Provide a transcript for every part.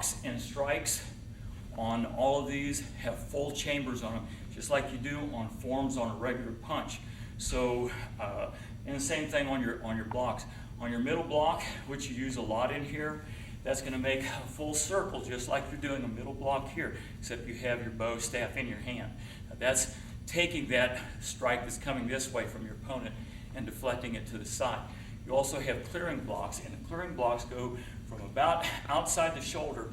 blocks and strikes on all of these have full chambers on them, just like you do on forms on a regular punch. So, and the same thing on your blocks. On your middle block, which you use a lot in here, that's going to make a full circle, just like you're doing a middle block here, except you have your bow staff in your hand. Now that's taking that strike that's coming this way from your opponent and deflecting it to the side. You also have clearing blocks, and the clearing blocks go from about outside the shoulder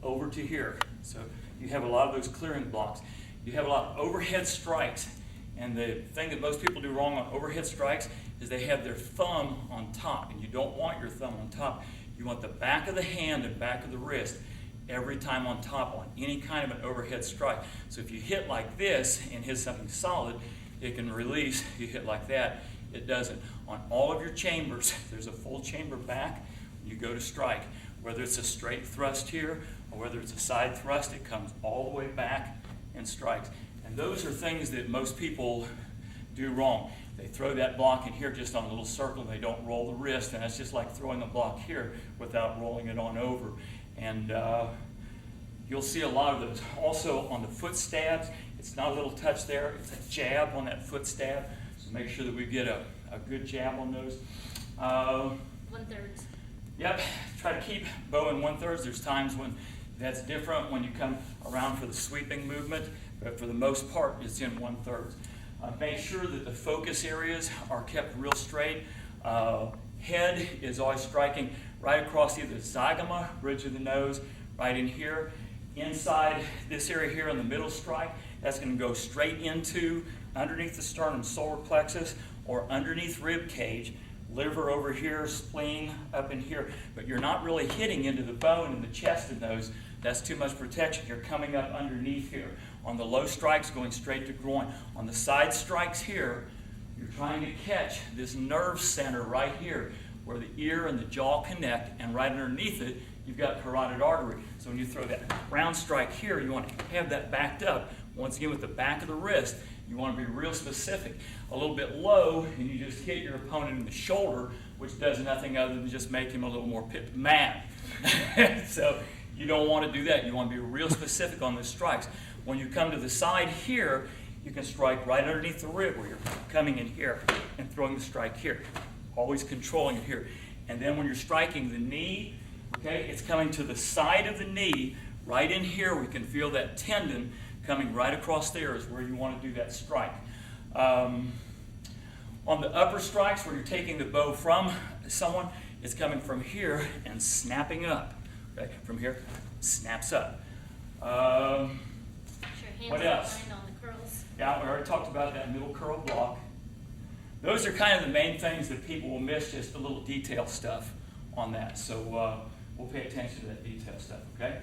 over to here. So you have a lot of those clearing blocks. You have a lot of overhead strikes, and the thing that most people do wrong on overhead strikes is they have their thumb on top, and you don't want your thumb on top. You want the back of the hand and back of the wrist every time on top on any kind of an overhead strike. So if you hit like this and hit something solid, it can release. You hit like that, it doesn't. On all of your chambers, there's a full chamber back when you go to strike. Whether it's a straight thrust here or whether it's a side thrust, it comes all the way back and strikes. And those are things that most people do wrong. They throw that block in here just on a little circle and they don't roll the wrist, and that's just like throwing a block here without rolling it on over. And you'll see a lot of those. Also on the foot stabs, it's not a little touch there, it's a jab on that foot stab. So make sure that we get a good jab on those. 1/3. Yep, try to keep bow in 1/3. There's times when that's different when you come around for the sweeping movement, but for the most part, it's in 1/3. Make sure that the focus areas are kept real straight. Head is always striking right across either the zygoma, bridge of the nose, right in here. Inside this area here in the middle strike, that's going to go straight into underneath the sternum solar plexus or underneath rib cage, liver over here, spleen up in here. But you're not really hitting into the bone in the chest and those. That's too much protection. You're coming up underneath here. On the low strikes, going straight to groin. On the side strikes here, you're trying to catch this nerve center right here where the ear and the jaw connect, and right underneath it, you've got carotid artery. So when you throw that round strike here, you want to have that backed up. Once again, with the back of the wrist, you want to be real specific. A little bit low, and you just hit your opponent in the shoulder, which does nothing other than just make him a little more mad. So you don't want to do that. You want to be real specific on the strikes. When you come to the side here, you can strike right underneath the rib where you're coming in here and throwing the strike here. Always controlling it here. And then when you're striking the knee, okay, it's coming to the side of the knee. Right in here, we can feel that tendon coming right across there is where you want to do that strike. On the upper strikes, where you're taking the bow from someone, it's coming from here and snapping up. Okay, from here, snaps up. What else? On the curls. Yeah, we already talked about that middle curl block. Those are kind of the main things that people will miss, just a little detail stuff on that. So we'll pay attention to that detail stuff, okay?